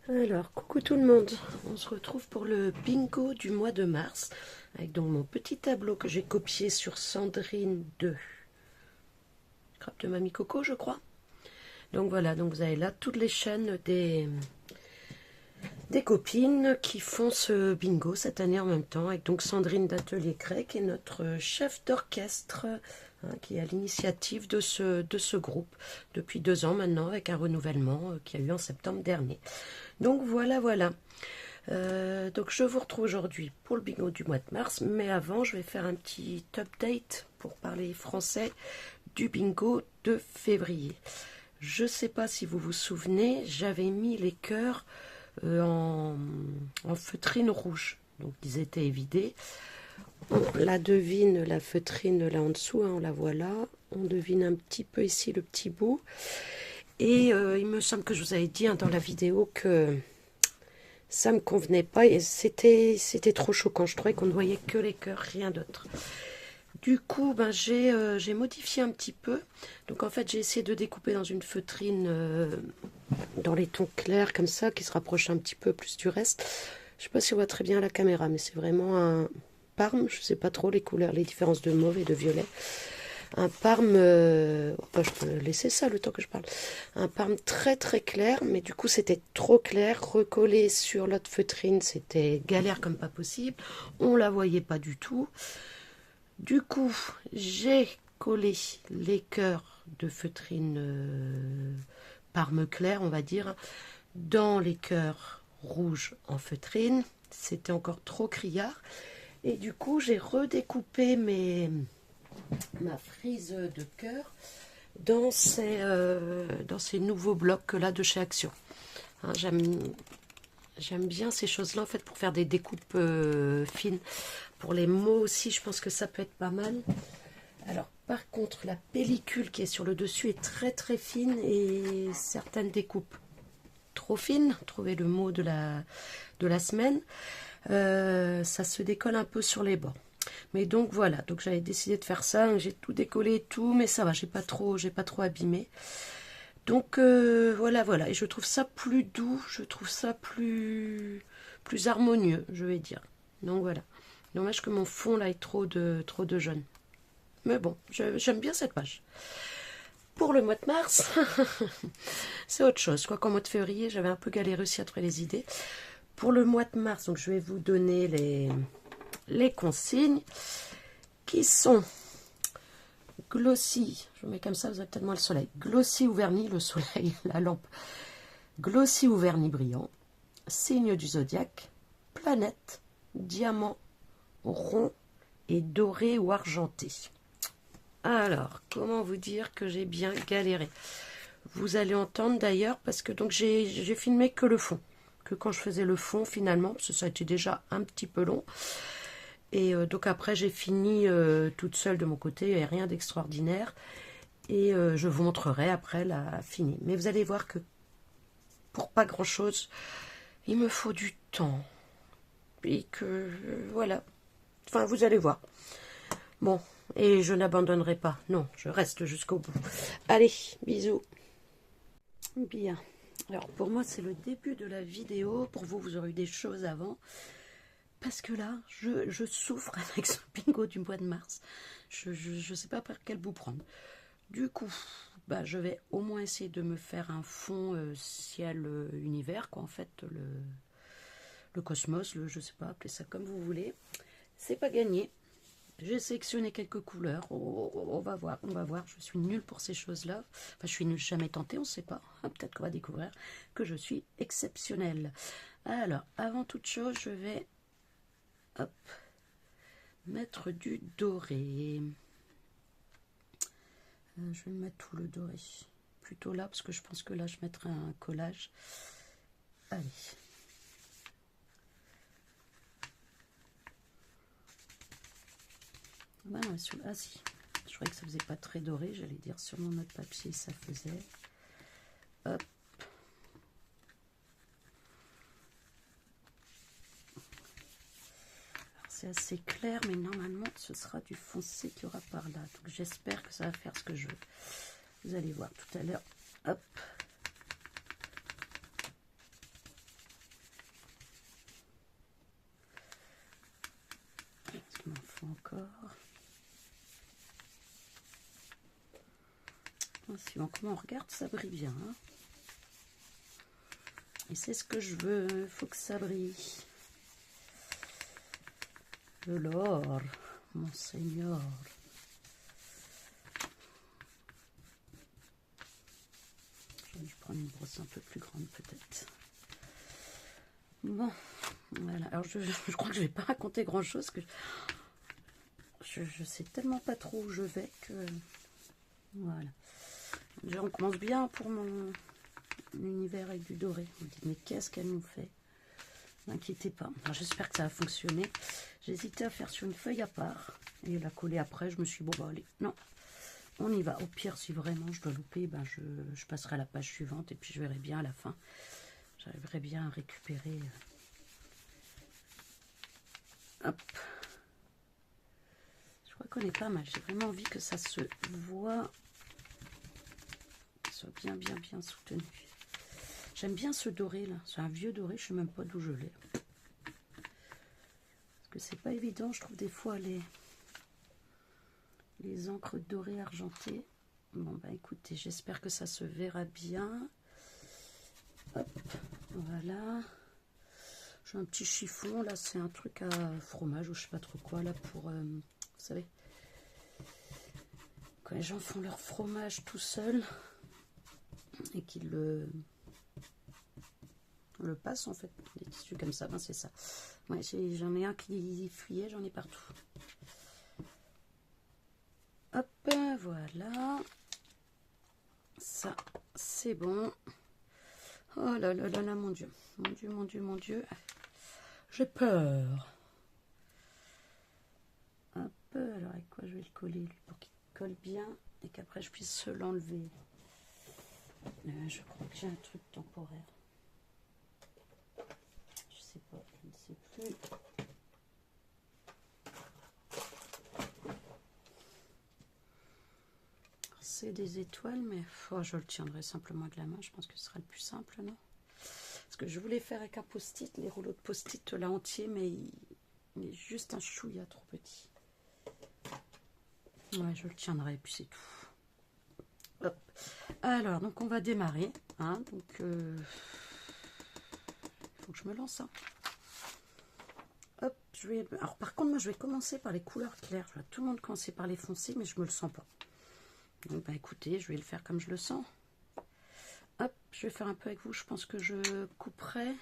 Alors, coucou tout le monde, on se retrouve pour le bingo du mois de mars, avec donc mon petit tableau que j'ai copié sur Sandrine de Grappe de Mamie Coco, je crois. Donc voilà, donc vous avez là toutes les chaînes des copines qui font ce bingo cette année en même temps, avec donc Sandrine d'Atelier Crée, qui est notre chef d'orchestre, qui est à l'initiative de ce groupe depuis 2 ans maintenant, avec un renouvellement qui a eu en septembre dernier. Donc voilà, voilà. Donc je vous retrouve aujourd'hui pour le bingo du mois de mars, mais avant je vais faire un petit update pour parler français du bingo de février. Je ne sais pas si vous vous souvenez, j'avais mis les cœurs en feutrine rouge, donc ils étaient évidés. On la devine, la feutrine là en dessous, on la voit là. On devine un petit peu ici le petit bout. Et il me semble que je vous avais dit dans la vidéo que ça me convenait pas et c'était trop choquant. Je trouvais qu'on ne voyait que les cœurs, rien d'autre. Du coup, j'ai modifié un petit peu. Donc en fait, j'ai essayé de découper dans une feutrine dans les tons clairs comme ça, qui se rapproche un petit peu plus du reste. Je sais pas si on voit très bien à la caméra, mais c'est vraiment un parme. Je sais pas trop les couleurs, les différences de mauve et de violet. Un parme, je peux laisser ça le temps que je parle. Un parme très très clair, mais du coup c'était trop clair. Recollé sur l'autre feutrine, c'était galère comme pas possible. On la voyait pas du tout. Du coup, j'ai collé les cœurs de feutrine parme clair, on va dire, dans les cœurs rouges en feutrine. C'était encore trop criard. Et du coup, j'ai redécoupé ma frise de cœur dans ces nouveaux blocs là de chez Action. Hein, j'aime bien ces choses-là en fait pour faire des découpes fines. Pour les mots aussi, je pense que ça peut être pas mal. Alors par contre, la pellicule qui est sur le dessus est très très fine et certaines découpes trop fines, trouvez le mot de la semaine, ça se décolle un peu sur les bords. Mais donc voilà, donc j'avais décidé de faire ça, j'ai tout décollé et tout, mais ça va, j'ai pas trop abîmé. Donc voilà, voilà, et je trouve ça plus doux, je trouve ça plus harmonieux, je vais dire. Donc voilà. Dommage que mon fond là ait trop de jaune. Mais bon, j'aime bien cette page. Pour le mois de mars, c'est autre chose. Quoi qu'en mois de février, j'avais un peu galéré aussi à trouver les idées. Pour le mois de mars, donc je vais vous donner les consignes qui sont glossy, je mets comme ça, vous avez peut-être moins le soleil, glossy ou vernis, le soleil, la lampe, glossy ou vernis brillant, signe du zodiaque, planète, diamant, rond et doré ou argenté. Alors, comment vous dire que j'ai bien galéré? Vous allez entendre d'ailleurs, parce que donc j'ai filmé que le fond, que quand je faisais le fond finalement, parce que ça a été déjà un petit peu long. Et donc après j'ai fini toute seule de mon côté, il n'y a rien d'extraordinaire. Et je vous montrerai après la finie. Mais vous allez voir que pour pas grand chose, il me faut du temps. Et que voilà. Enfin, vous allez voir. Bon, et je n'abandonnerai pas. Non, je reste jusqu'au bout. Allez, bisous. Bien. Alors pour moi c'est le début de la vidéo. Pour vous, vous aurez eu des choses avant. Parce que là, je souffre avec ce bingo du mois de mars. Je ne sais pas par quel bout prendre. Du coup, je vais au moins essayer de me faire un fond ciel univers, quoi, en fait, le cosmos, je sais pas, appelez ça comme vous voulez. C'est pas gagné. J'ai sélectionné quelques couleurs. On va voir, on va voir. Je suis nulle pour ces choses-là. Enfin, je suis nulle, jamais tentée, on ne sait pas. Peut-être qu'on va découvrir que je suis exceptionnelle. Alors, avant toute chose, je vais mettre du doré. Je vais mettre tout le doré. Plutôt là, parce que je pense que là, je mettrai un collage. Allez. Ah, non, ah si. Je croyais que ça faisait pas très doré. J'allais dire sur mon autre papier, ça faisait. Hop. C'est assez clair, mais normalement, ce sera du foncé qu'il y aura par là. Donc, j'espère que ça va faire ce que je veux. Vous allez voir tout à l'heure. Hop. encore. Suivant comment on regarde, ça brille bien. Hein. Et c'est ce que je veux, il faut que ça brille. De l'or, mon Seigneur. Je vais prendre une brosse un peu plus grande peut-être. Bon, voilà. Alors je crois que je vais pas raconter grand chose, que je sais tellement pas trop où je vais que voilà. Déjà on commence bien pour mon univers avec du doré. On dit mais qu'est-ce qu'elle nous fait? N'inquiétez pas. J'espère que ça va fonctionner. J'hésitais à faire sur une feuille à part et la coller après. Je me suis dit, bon bah allez, non, on y va. Au pire, si vraiment je dois louper, ben je passerai à la page suivante et puis je verrai bien à la fin. J'arriverai bien à récupérer. Hop. Je crois qu'on est pas mal. J'ai vraiment envie que ça se voit, que ça soit bien soutenu. J'aime bien ce doré là. C'est un vieux doré, je ne sais même pas d'où je l'ai. Parce que c'est pas évident, je trouve des fois les encres dorées argentées. Bon bah écoutez, j'espère que ça se verra bien. Hop, voilà. J'ai un petit chiffon, là c'est un truc à fromage ou je sais pas trop quoi là pour, vous savez, quand les gens font leur fromage tout seul et qu'ils le passent en fait, des tissus comme ça, ben c'est ça. Ouais, j'en ai un qui fuyait, j'en ai partout. Hop, voilà. Ça, c'est bon. Oh là là là là, mon Dieu. Mon Dieu, mon Dieu, mon Dieu. J'ai peur. Hop, alors avec quoi je vais le coller lui pour qu'il colle bien et qu'après je puisse se l'enlever. Je crois que j'ai un truc temporaire. Je sais pas, je ne sais plus. C'est des étoiles, mais oh, je le tiendrai simplement avec la main. Je pense que ce sera le plus simple, non? Parce que je voulais faire avec un post-it, les rouleaux de post-it là entier, mais il est juste un chouïa trop petit. Ouais, je le tiendrai et puis c'est tout. Hop. Alors, donc on va démarrer. Hein, donc, il faut que je me lance. Hein. Hop, je vais. Alors, par contre, moi, je vais commencer par les couleurs claires. Je vois tout le monde commencer par les foncés, mais je me le sens pas. Donc, bah écoutez, je vais le faire comme je le sens. Hop, je vais faire un peu avec vous. Je pense que je couperai.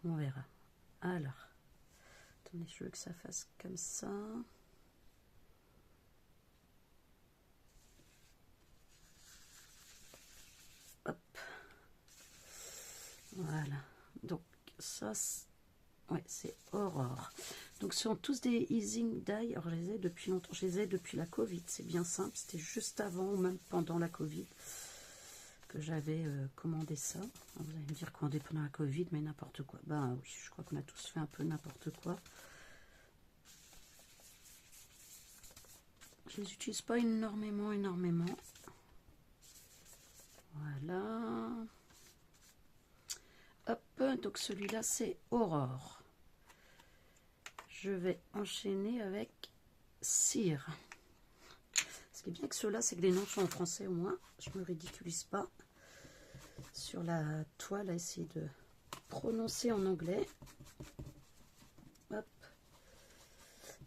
On verra. Alors, attendez, je veux que ça fasse comme ça. Hop. Voilà. Donc, ça, ouais, c'est Aurore. Donc, ce sont tous des easing dye. Alors, je les ai depuis longtemps. Je les ai depuis la Covid. C'est bien simple. C'était juste avant ou même pendant la Covid que j'avais commandé ça. Alors, vous allez me dire commander pendant la Covid, mais n'importe quoi. Ben oui, je crois qu'on a tous fait un peu n'importe quoi. Je les utilise pas énormément. Voilà. Hop, donc celui-là c'est Aurore. Je vais enchaîner avec Cire. Ce qui est bien que ceux-là, c'est que les noms sont en français au moins. Je me ridiculise pas sur la toile à essayer de prononcer en anglais. Hop.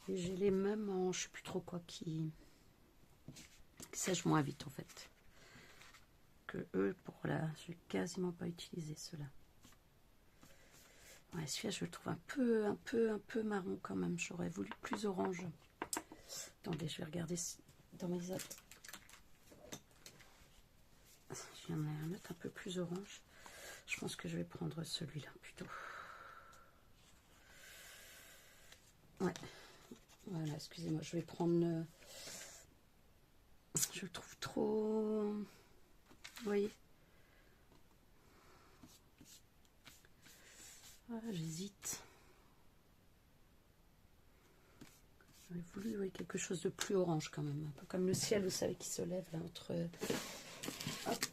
Et j'ai les mêmes en je sais plus trop quoi qui sèchent moins vite en fait que eux. Pour là, je vais quasiment pas utiliser ceux-là. Ouais, celui-là, je le trouve un peu marron quand même. J'aurais voulu plus orange. Attendez, je vais regarder dans mes autres. Il y en a un autre un peu plus orange. Je pense que je vais prendre celui-là plutôt. Ouais. Voilà, excusez-moi, je vais prendre... Je le trouve trop... Vous voyez? Ah, j'hésite. J'aurais voulu quelque chose de plus orange quand même. Un peu comme le ciel, vous savez, qui se lève là entre... Hop,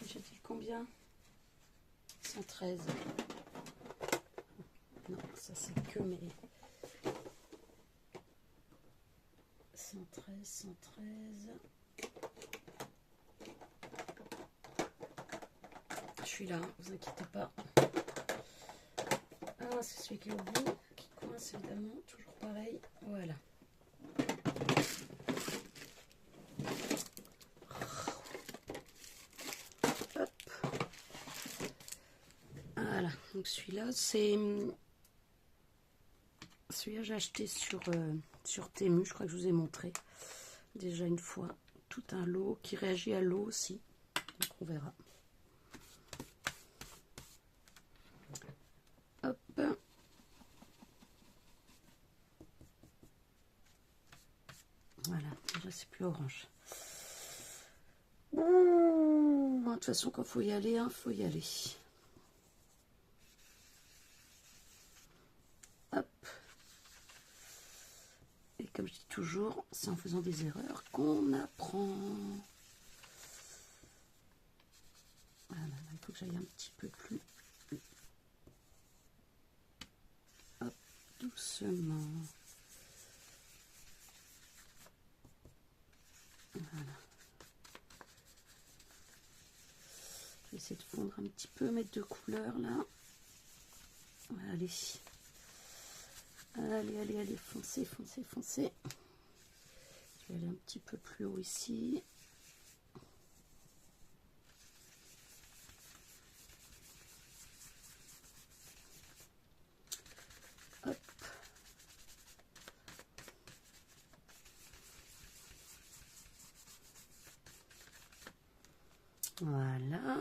j'ai dit combien? 113. Non, ça c'est que mes... 113, 113. Je suis là, hein, vous inquiétez pas. Ah, c'est celui qui est au bout, qui coince évidemment, toujours pareil. Voilà. Hop. Voilà, donc celui-là, c'est... Celui-là, j'ai acheté sur Temu, je crois que je vous ai montré déjà une fois. Tout un lot qui réagit à l'eau aussi. Donc on verra. Hop. Voilà, déjà c'est plus orange. Bon, de toute façon, quand il faut y aller, hein, faut y aller. Hop. Et comme je dis toujours, c'est en faisant des erreurs qu'on apprend. Voilà, il faut que j'aille un petit peu plus. Hop, doucement. Voilà. Je vais essayer de fondre un petit peu, mettre deux couleurs là. Allez. Allez, allez, allez, foncez, foncez, foncez. Je vais aller un petit peu plus haut ici. Hop. Voilà.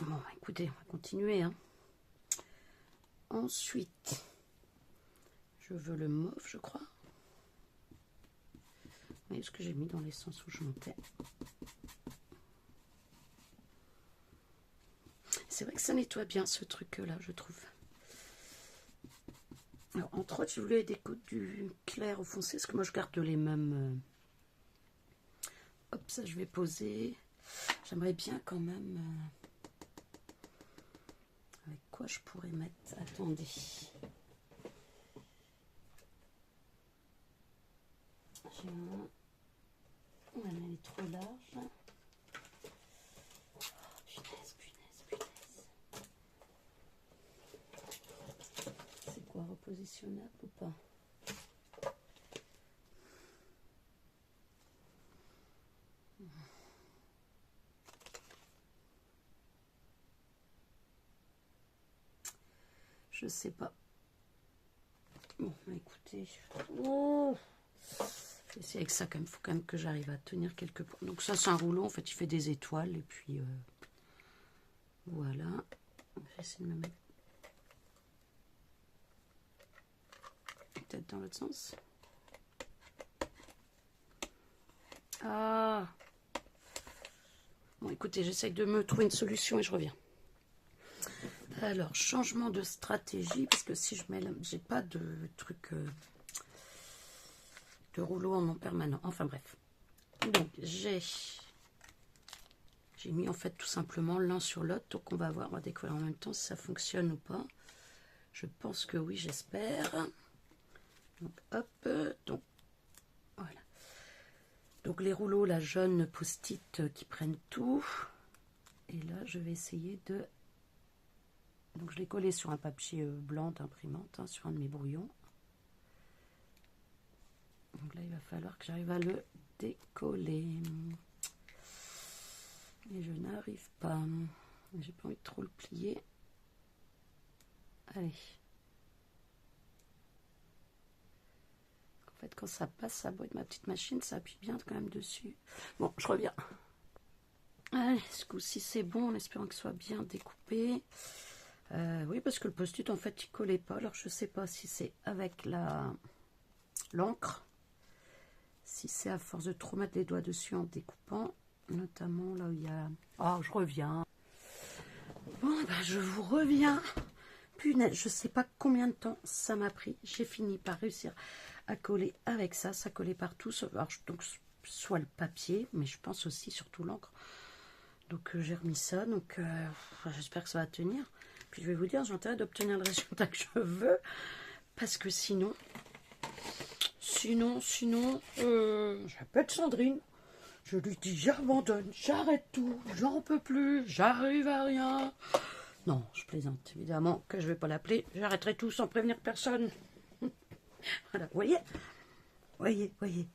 Bon, écoutez, on va continuer, hein. Ensuite, je veux le mauve, je crois. Vous voyez ce que j'ai mis dans les sens où je montais. C'est vrai que ça nettoie bien ce truc-là, je trouve. Alors, entre autres, j'ai voulu des côtes du clair au foncé, parce que moi je garde les mêmes. Hop, ça je vais poser. J'aimerais bien quand même. Avec quoi je pourrais mettre? Attendez. J'ai un. Ouais, mais elle est trop large. Oh, punaise, punaise, punaise. C'est quoi, repositionnable ou pas? Je sais pas. Bon, écoutez. Oh, je vais essayer avec ça quand même. Il faut quand même que j'arrive à tenir quelques points. Donc ça, c'est un rouleau. En fait, il fait des étoiles. Et puis, voilà. J'essaie de me mettre peut-être dans l'autre sens. Ah. Bon, écoutez, j'essaie de me trouver une solution et je reviens. Alors, changement de stratégie, parce que si je mets là, j'ai pas de truc de rouleau en non permanent. Enfin bref. Donc, j'ai mis en fait tout simplement l'un sur l'autre. Donc, on va voir, on va découvrir en même temps si ça fonctionne ou pas. Je pense que oui, j'espère. Donc, hop. Donc, voilà. Donc, les rouleaux, la jaune post-it qui prennent tout. Et là, je vais essayer de... Donc je l'ai collé sur un papier blanc d'imprimante, hein, sur un de mes brouillons. Donc là, il va falloir que j'arrive à le décoller. Et je n'arrive pas. J'ai pas envie de trop le plier. Allez. En fait, quand ça passe, ça boit de ma petite machine, ça appuie bien quand même dessus. Bon, je reviens. Allez, ce coup-ci, c'est bon, en espérant que ce soit bien découpé. Oui, parce que le post-it, en fait, il collait pas. Alors, je sais pas si c'est avec l'encre, si c'est à force de trop mettre les doigts dessus en découpant, notamment là où il y a... Oh, je reviens. Bon, ben, je vous reviens. Punaise, je sais pas combien de temps ça m'a pris. J'ai fini par réussir à coller avec ça. Ça collait partout. Alors, donc, soit le papier, mais je pense aussi surtout l'encre. Donc, j'ai remis ça. Donc, j'espère que ça va tenir. Puis je vais vous dire, j'ai intérêt d'obtenir le résultat que je veux, parce que sinon, sinon, j'appelle Sandrine. Je lui dis, j'abandonne, j'arrête tout, j'en peux plus, j'arrive à rien. Non, je plaisante, évidemment que je vais pas l'appeler. J'arrêterai tout sans prévenir personne. Voilà, voyez, voyez.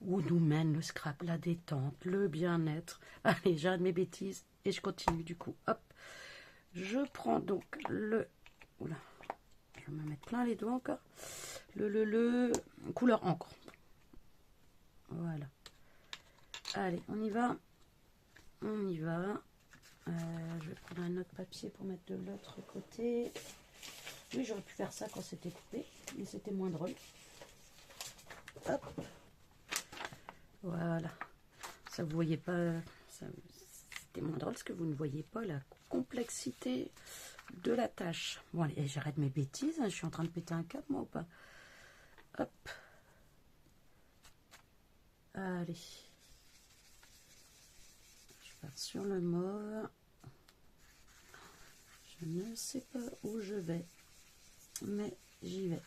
Où nous mène le scrap, la détente, le bien-être. Allez, j'arrête mes bêtises et je continue du coup. Hop, je prends donc le... Oula, je vais me mettre plein les doigts encore. Le couleur encre. Voilà. Allez, on y va. On y va. Je vais prendre un autre papier pour mettre de l'autre côté. Oui, j'aurais pu faire ça quand c'était coupé, mais c'était moins drôle. Hop. Voilà. Ça, vous voyez pas... C'était moins drôle parce que vous ne voyez pas la complexité de la tâche. Bon, allez, j'arrête mes bêtises. Hein, je suis en train de péter un câble, moi, ou pas? Hop. Allez. Je pars sur le mauve. Je ne sais pas où je vais, mais j'y vais.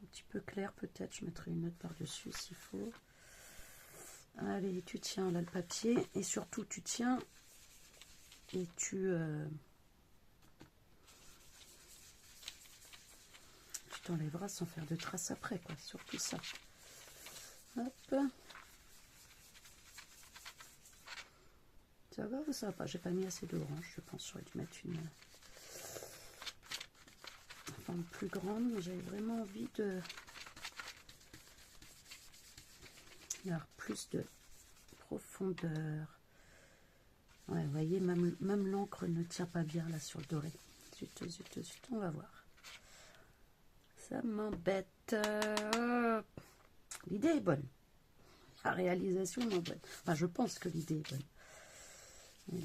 Un petit peu clair peut-être, je mettrai une note par-dessus s'il faut. Allez, tu tiens là le papier, et surtout tu tiens et tu t'enlèveras sans faire de traces après, quoi, surtout ça. Hop. Ça va ou ça va pas? J'ai pas mis assez d'orange, je pense. J'aurais dû mettre une forme plus grande, mais j'avais vraiment envie d'avoir plus de profondeur. Ouais, vous voyez, même l'encre ne tient pas bien là sur le doré. Zut, on va voir. Ça m'embête. L'idée est bonne. La réalisation m'embête. Enfin, je pense que l'idée est bonne. Mais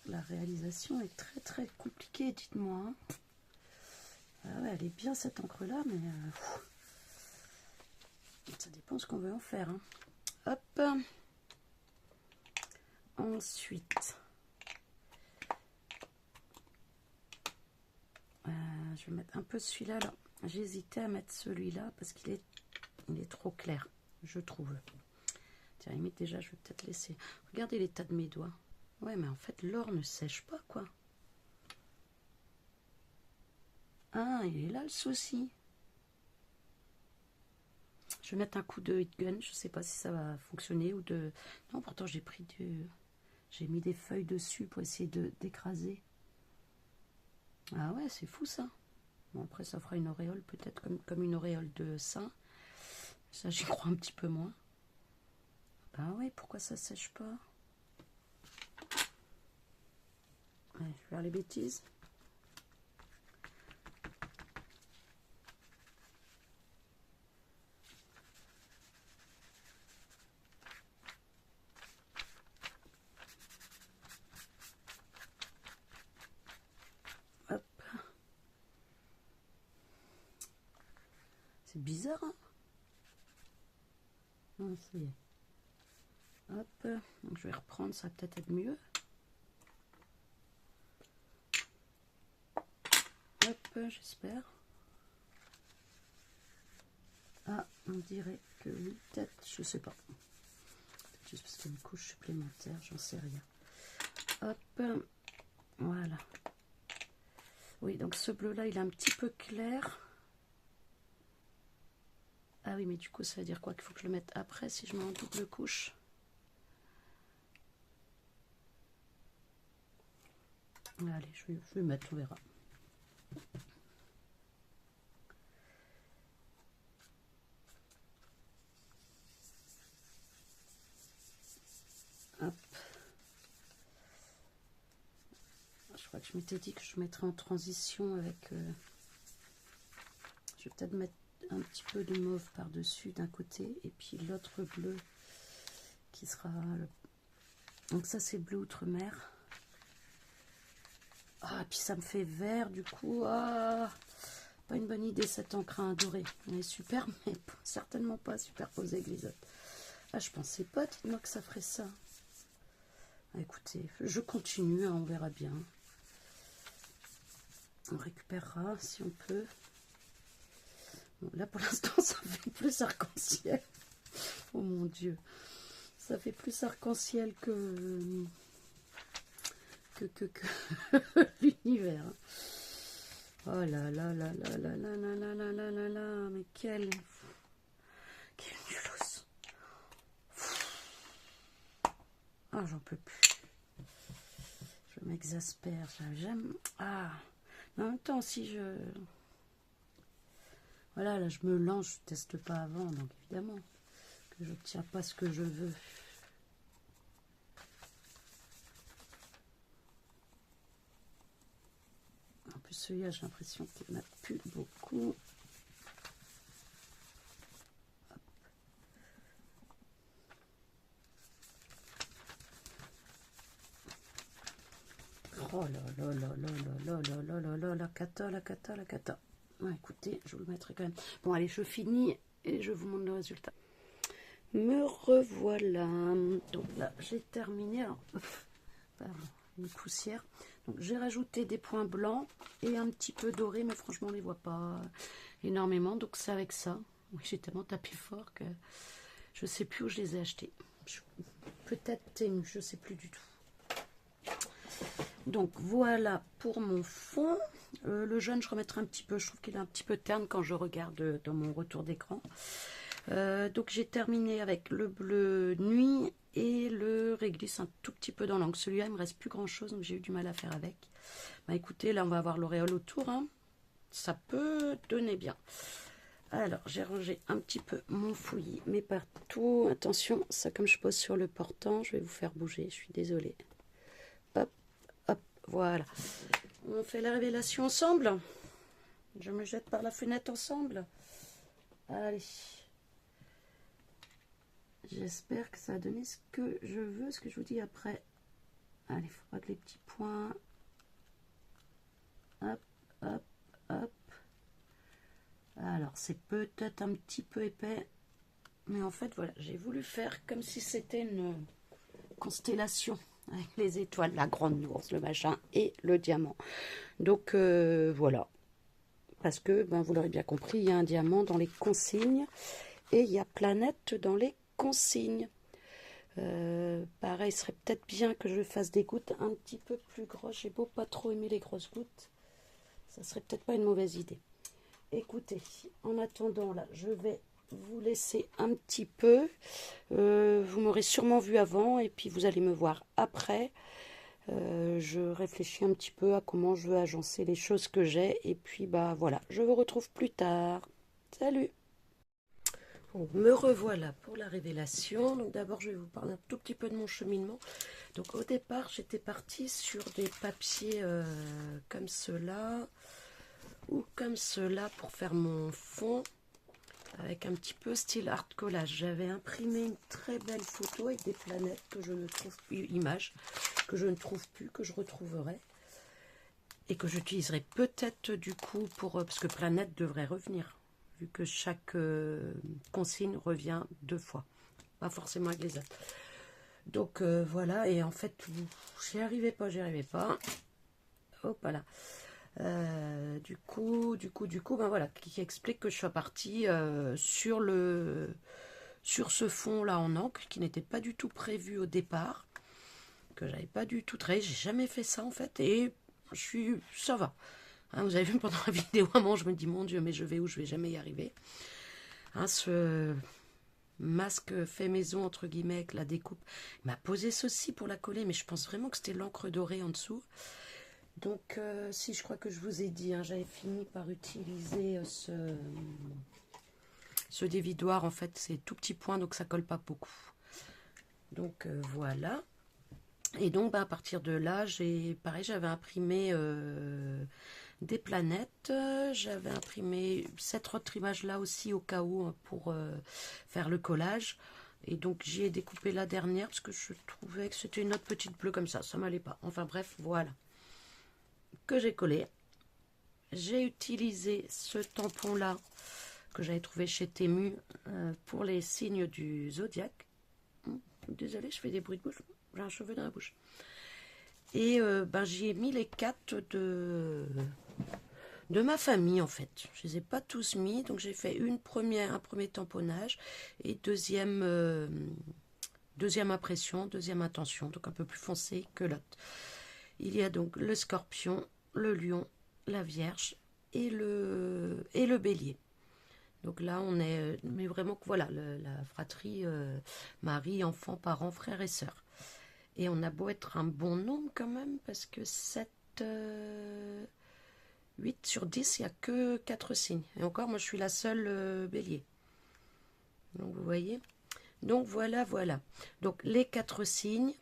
la réalisation est très très compliquée, dites-moi. Hein. Ah ouais, elle est bien cette encre-là, mais ça dépend ce qu'on veut en faire. Hein. Hop. Ensuite, je vais mettre un peu celui-là. J'hésitais à mettre celui-là parce qu'il est trop clair, je trouve. Tiens, limite déjà, je vais peut-être laisser. Regardez l'état de mes doigts. Ouais, mais en fait, l'or ne sèche pas, quoi. Ah, il est là le souci. Je vais mettre un coup de heat gun. Je sais pas si ça va fonctionner ou de... Non, pourtant j'ai pris j'ai mis des feuilles dessus pour essayer d'écraser. Ah ouais, c'est fou ça. Bon, après ça fera une auréole peut-être comme une auréole de sein. Ça, j'y crois un petit peu moins. Ah ouais, pourquoi ça sèche pas? Ouais, je vais faire les bêtises. Hop. C'est bizarre, hein? Non, ça y est. Hop. Donc, je vais reprendre, ça va peut-être être mieux. Hop, j'espère. Ah, on dirait que oui, peut-être, je sais pas. Juste parce qu'il y a une couche supplémentaire, j'en sais rien. Hop, voilà. Oui, donc ce bleu-là, il est un petit peu clair. Ah oui, mais du coup, ça veut dire quoi? Qu'il faut que je le mette après si je mets en double couche? Allez, je vais mettre, on verra. Hop. Je crois que je m'étais dit que je mettrais en transition avec... je vais peut-être mettre un petit peu de mauve par-dessus d'un côté et puis l'autre bleu qui sera... Donc ça, c'est bleu outre-mer. Ah, puis ça me fait vert du coup. Ah, pas une bonne idée cette encre à doré. Elle est super, mais certainement pas superposée avec les autres. Ah, je pensais pas, dites-moi que ça ferait ça. Ah, écoutez, je continue, hein, on verra bien. On récupérera si on peut. Bon, là, pour l'instant, ça fait plus arc-en-ciel. Oh mon Dieu. Ça fait plus arc-en-ciel que l'univers. Oh là là là là là là là là là là là là. Mais quel nulos. Ah, j'en peux plus. Je m'exaspère. J'aime. Ah. Mais en même temps, si je... Voilà, là, je me lance, je teste pas avant, donc évidemment que je ne tiens pas ce que je veux. En plus, celui-là, j'ai l'impression qu'il n'y en a plus beaucoup. Oh là là là là là là là là là, la cata, la cata, la cata. Ouais, écoutez, je vous le mettrai quand même. Bon, allez, je finis et je vous montre le résultat. Me revoilà. Donc là, j'ai terminé. Alors, pardon, une poussière. Donc, j'ai rajouté des points blancs et un petit peu doré, mais franchement, on ne les voit pas énormément. Donc, c'est avec ça. Oui, j'ai tellement tapé fort que je ne sais plus où je les ai achetés. Peut-être Temu, je ne sais plus du tout. Donc voilà pour mon fond. Le jaune, je remettrai un petit peu. Je trouve qu'il est un petit peu terne quand je regarde dans mon retour d'écran. Donc j'ai terminé avec le bleu nuit et le réglisse un tout petit peu dans l'angle. Celui-là, il me reste plus grand chose, donc j'ai eu du mal à faire avec. Bah écoutez, là on va avoir l'auréole autour. Hein. Ça peut donner bien. Alors j'ai rangé un petit peu mon fouillis, mais partout. Attention, ça comme je pose sur le portant, je vais vous faire bouger. Je suis désolée. Hop. Voilà. On fait la révélation ensemble. Je me jette par la fenêtre ensemble. Allez. J'espère que ça a donné ce que je veux, ce que je vous dis après. Allez, il faudra que les petits points... Hop, hop, hop. Alors, c'est peut-être un petit peu épais. Mais en fait, voilà, j'ai voulu faire comme si c'était une constellation. Avec les étoiles, la grande ours, le machin et le diamant. Donc voilà. Parce que, ben, vous l'aurez bien compris, il y a un diamant dans les consignes et il y a planète dans les consignes. Pareil, ce serait peut-être bien que je fasse des gouttes un petit peu plus grosses. J'ai beau pas trop aimer les grosses gouttes. Ça serait peut-être pas une mauvaise idée. Écoutez, en attendant, là, je vais vous laisser un petit peu. Vous m'aurez sûrement vu avant et puis vous allez me voir après. Je réfléchis un petit peu à comment je veux agencer les choses que j'ai et puis bah voilà, je vous retrouve plus tard. Salut! Bon, me revoilà pour la révélation. Donc d'abord je vais vous parler un tout petit peu de mon cheminement. Donc au départ j'étais partie sur des papiers comme cela ou comme cela pour faire mon fond. Avec un petit peu style art collage. J'avais imprimé une très belle photo avec des planètes que je ne trouve plus, images que je ne trouve plus, que je retrouverai. Et que j'utiliserai peut-être du coup pour... parce que planète devrait revenir. Vu que chaque consigne revient 2 fois. Pas forcément avec les autres. Donc voilà, et en fait, j'y arrivais pas. Hop là. Du coup, ben voilà, qui explique que je sois partie sur ce fond là en encre qui n'était pas du tout prévu au départ, que j'avais pas du tout travaillé, j'ai jamais fait ça en fait, et ça va. Hein, vous avez vu pendant la vidéo, à un moment, je me dis mon Dieu, mais je vais où? Je vais jamais y arriver. Hein, ce masque fait maison entre guillemets avec la découpe, il m'a posé ceci pour la coller, mais je pense vraiment que c'était l'encre dorée en dessous. Donc, si je crois que je vous ai dit, hein, j'avais fini par utiliser ce dévidoir. En fait, c'est tout petit point, donc ça colle pas beaucoup. Donc, voilà. Et donc, bah, à partir de là, pareil, j'avais imprimé des planètes. J'avais imprimé cette autre image-là aussi, au cas où, pour faire le collage. Et donc, j'y ai découpé la dernière, parce que je trouvais que c'était une autre petite bleue comme ça. Ça m'allait pas. Enfin, bref, voilà. Que j'ai collé. J'ai utilisé ce tampon là que j'avais trouvé chez Temu pour les signes du zodiaque. Désolée, je fais des bruits de bouche, j'ai un cheveu dans la bouche. Et ben, j'y ai mis les 4 de ma famille en fait. Je les ai pas tous mis, donc j'ai fait un premier tamponnage et deuxième impression, deuxième intention, donc un peu plus foncé que l'autre. Il y a donc le scorpion, le lion, la vierge et le bélier. Donc là, on est, mais vraiment, voilà, la fratrie, mari, enfant, parents, frères et sœurs. Et on a beau être un bon nombre quand même, parce que 8 sur 10, il n'y a que 4 signes. Et encore, moi, je suis la seule bélier. Donc, vous voyez. Donc, voilà. Donc, les 4 signes.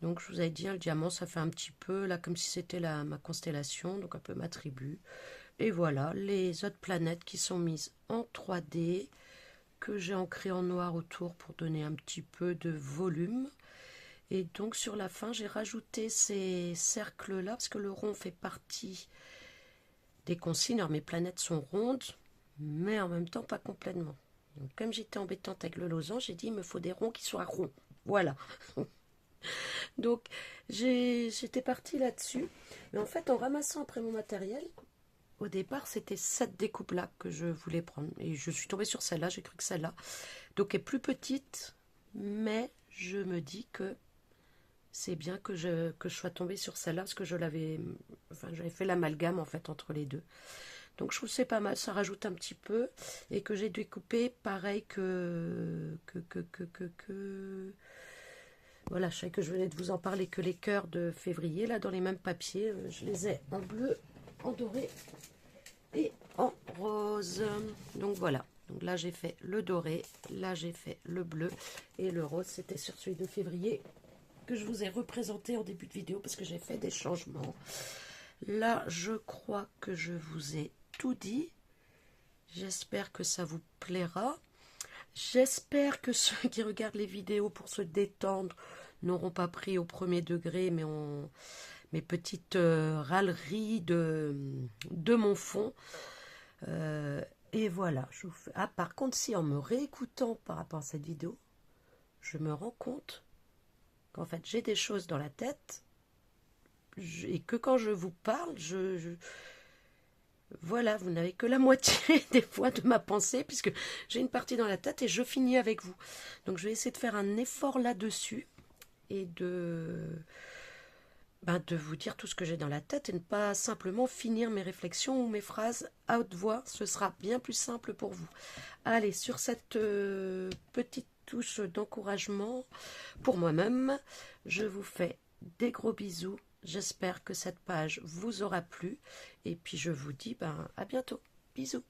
Donc, je vous avais dit, le diamant, ça fait un petit peu, là, comme si c'était ma constellation, donc un peu ma tribu. Et voilà, les autres planètes qui sont mises en 3D, que j'ai ancré en noir autour pour donner un petit peu de volume. Et donc sur la fin, j'ai rajouté ces cercles-là, parce que le rond fait partie des consignes. Alors mes planètes sont rondes, mais en même temps pas complètement. Donc comme j'étais embêtante avec le losange, j'ai dit il me faut des ronds qui soient ronds. Voilà. Donc j'étais partie là-dessus. Mais en fait, en ramassant après mon matériel, au départ, c'était cette découpe-là que je voulais prendre. Et je suis tombée sur celle-là, j'ai cru que celle-là. Donc, elle est plus petite, mais je me dis que c'est bien que je sois tombée sur celle-là, parce que j'avais fait l'amalgame, en fait, entre les deux. Donc, je trouve que c'est pas mal, ça rajoute un petit peu. Et que j'ai découpé pareil Voilà, je sais que je venais de vous en parler, que les cœurs de février, là, dans les mêmes papiers, je les ai en bleu, en doré et en rose. Donc voilà. Donc là j'ai fait le doré, là j'ai fait le bleu et le rose, c'était sur celui de février que je vous ai représenté en début de vidéo parce que j'ai fait des changements. Là je crois que je vous ai tout dit. J'espère que ça vous plaira. J'espère que ceux qui regardent les vidéos pour se détendre n'auront pas pris au premier degré mes petites râleries de mon fond. Et voilà. Ah, par contre, si en me réécoutant par rapport à cette vidéo, je me rends compte qu'en fait, j'ai des choses dans la tête et que quand je vous parle, voilà, vous n'avez que la moitié des fois de ma pensée puisque j'ai une partie dans la tête et je finis avec vous. Donc, je vais essayer de faire un effort là-dessus et de vous dire tout ce que j'ai dans la tête et ne pas simplement finir mes réflexions ou mes phrases à haute voix. Ce sera bien plus simple pour vous. Allez, sur cette petite touche d'encouragement pour moi-même, je vous fais des gros bisous. J'espère que cette page vous aura plu. Et puis je vous dis à bientôt. Bisous.